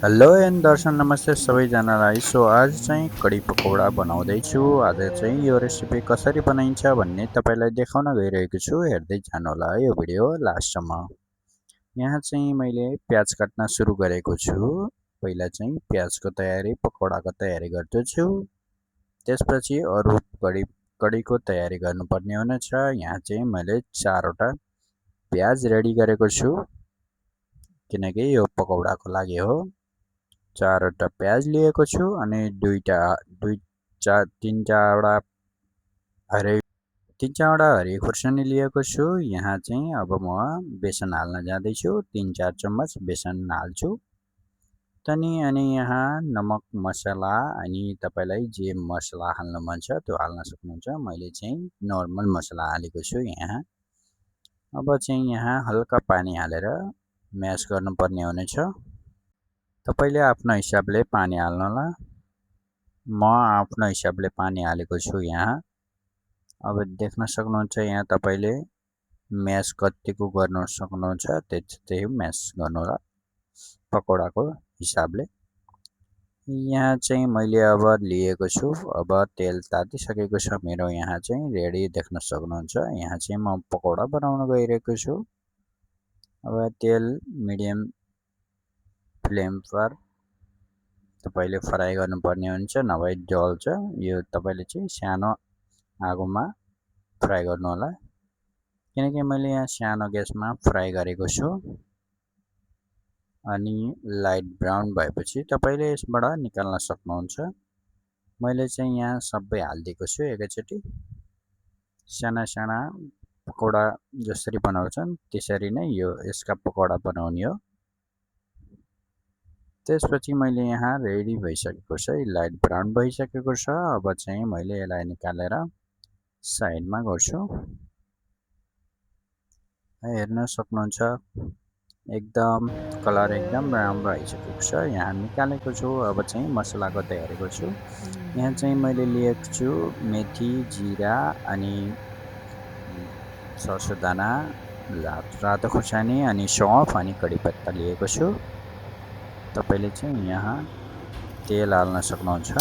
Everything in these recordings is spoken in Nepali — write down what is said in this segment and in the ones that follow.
हेलो एन्ड दर्शन नमस्ते सबैजनालाई। सो आज चाहिँ कडी पकौडा बनाउँदैछु। आज चाहिँ यो रेसिपी कसरी बनाइन्छ भन्ने तपाईँलाई देखाउन गइरहेको छु। हेर्दै जानुहोला यो भिडियो लास्टसम्म। यहाँ चाहिँ मैले प्याज काट्न सुरु गरेको छु। पहिला चाहिँ प्याजको तयारी, पकौडाको तयारी गर्दछु। त्यसपछि अरू कडीको तयारी गर्नुपर्ने हुनेछ। यहाँ चाहिँ मैले 4 वटा प्याज रेडी गरेको छु किनकि यो पकौडाको लागि हो। 4 वटा प्याज लिएको छु अनि तीन चारवटा हरियो खुर्सानी लिएको छु। यहाँ चाहिँ अब म बेसन हाल्न जाँदैछु। 3-4 चम्मच बेसन हाल्छु। अनि यहाँ नमक, मसला अनि तपाईलाई जे मसला हाल्न मन छ त्यो हाल्न सक्नुहुन्छ। मैले चाहिँ नर्मल मसला हालेको छु यहाँ। अब चाहिँ यहाँ हल्का पानी हालेर म्यास गर्नुपर्ने हुनेछ। तपाईले आफ्नो हिसाबले पानी हाल्नुहोला। म आफ्नो हिसाबले पानी हालेको छु यहाँ। अब देख्न सक्नुहुन्छ यहाँ तपाईले म्यास कतिको गर्न सक्नुहुन्छ त्यही म्यास गर्नुहोला पकौडाको हिसाबले। यहाँ चाहिँ मैले अब लिएको छु। अब तेल तातिसकेको छ मेरो। यहाँ चाहिँ रेडी देख्न सक्नुहुन्छ। यहाँ चाहिँ म पकौडा बनाउन गइरहेको छु। अब तेल मिडियम फ्लेम पर तपाईले फ्राई गर्नुपर्ने हुन्छ, नभए जल्छ। यो तपाईले चाहिँ सानो आगोमा फ्राई गर्नु होला किनकि मैले यहाँ सानो ग्यासमा फ्राई गरेको छु। अनि लाइट ब्राउन भएपछि तपाईले यसबाट निकाल्न सक्नुहुन्छ। मैले चाहिँ यहाँ सबै हाल्दिएको छु एकैचोटी। साना साना पकौडा जसरी बनाउँछन् त्यसरी नै यसका पकौडा बनाउने हो। त्यसपछि मैले यहाँ रेडी भइसकेको छ, लाइट ब्राउन भइसकेको छ। अब चाहिँ मैले यसलाई निकालेर साइडमा गर्छु। हेर्न सक्नुहुन्छ एकदम कलर एकदम राम्रो आइसकेको छ। यहाँ निकालेको छु। अब चाहिँ मसलाको तयारी गर्छु। यहाँ चाहिँ मैले लिएको छु मेथी, जिरा अनि सर्सो दाना, रातो खुर्सानी अनि सौंफ अनि कडी पत्ता लिएको छु। तपाईले चाहिँ यहाँ तेल हाल्न सक्नुहुन्छ,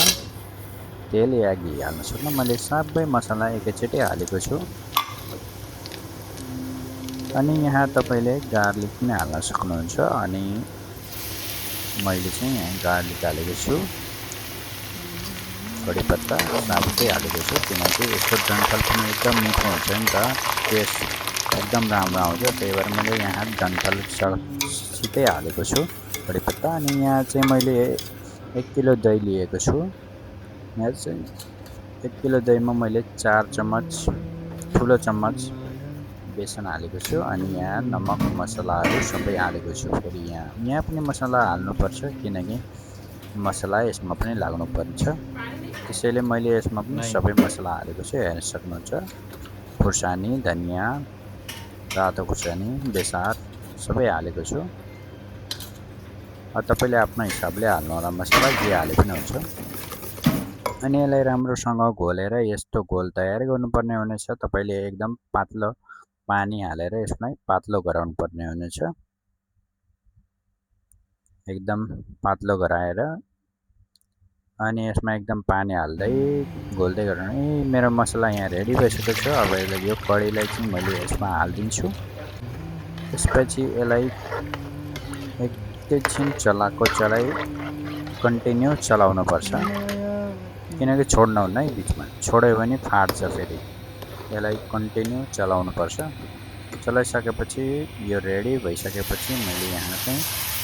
तेल या घी हाल्न सक्नुहुन्छ। मैले सबै मसला एकैचोटि हालेको छु। अनि यहाँ तपाईले गार्लिक पनि हाल्न सक्नुहुन्छ। अनि मैले चाहिँ यहाँ गार्लिक हालेको छु, कडी पत्ता साबुतै हालेको छु किनकि यसको डन्ठल पनि एकदम मिठो हुन्छ नि त, टेस्ट एकदम राम्रो आउँछ। त्यही भएर मैले यहाँ डन्ठल सितै हालेको छु कडी पत्ता। अनि यहाँ चाहिँ मैले 1 किलो दही लिएको छु। यहाँ चाहिँ 1 किलो दहीमा मैले 4 चम्मच ठुलो चम्मच बेसन हालेको छु। अनि यहाँ नमक मसलाहरू सबै हालेको छु। फेरि यहाँ पनि मसला हाल्नुपर्छ किनकि मसला यसमा पनि लाग्नुपर्छ। त्यसैले मैले यसमा पनि सबै मसला हालेको छु। हेर्न सक्नुहुन्छ खुर्सानी, धनिया, रातो खुर्सानी, बेसार सबै हालेको छु। तपाईले आफ्नो हिसाबले हाल्नु होला मसला, जे हाले पनि हुन्छ। अनि यसलाई राम्रोसँग घोलेर यस्तो घोल तयार गर्नुपर्ने हुनेछ। तपाईले एकदम पातलो पानी हालेर यसलाई पातलो गराउनु पर्ने हुनेछ। एकदम पातलो गराएर अनि यसमा एकदम पानी हाल्दै घोल्दै गर्नु। मेरो मसला यहाँ रेडी भइसकेको छ। अब यो कढीलाई चाहिँ मैले यसमा हाल्दिन्छु। त्यसपछि यसलाई एकैछिन चलाइ कन्टिन्यू चलाउनु पर्छ किनकि छोड्नु हुन्न है बीचमा। छोड्यो भने फाट्छ। फेरि यसलाई कन्टिन्यू चलाउनु पर्छ। चलाइसकेपछि यो रेडी भइसकेपछि मैले यहाँ चाहिँ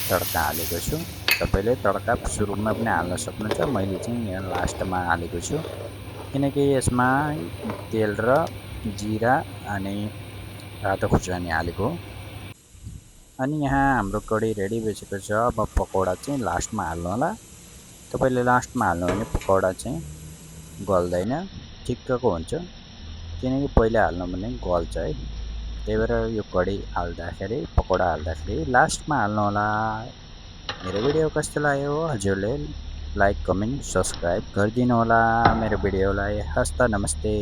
तड्का हालेको छु। तपाईले तड्का सुरुमा पनि हाल्न सक्नुहुन्छ। मैले चाहिँ यहाँ लास्टमा हालेको छु किनकि यसमा तेल र जिरा अनि रातो खुर्सानी हालेको। अनि यहाँ हाम्रो कडी रेडी भइसकेको छ। अब पकौडा चाहिँ लास्टमा हाल्नु होला। तपाईले लास्टमा हाल्नु भने पकौडा चाहिँ गल्दैन, ठिक्कको हुन्छ किनकि पहिला हाल्नु भने गल्छ है। त्यही भएर यो कडी हाल्दाखेरि, पकौडा हाल्दाखेरि लास्टमा हाल्नु होला। मेरो भिडियो कस्तो लाग्यो हजुरले लाइक, कमेन्ट, सब्सक्राइब गरिदिनु होला मेरो भिडियोलाई। हस्त नमस्ते।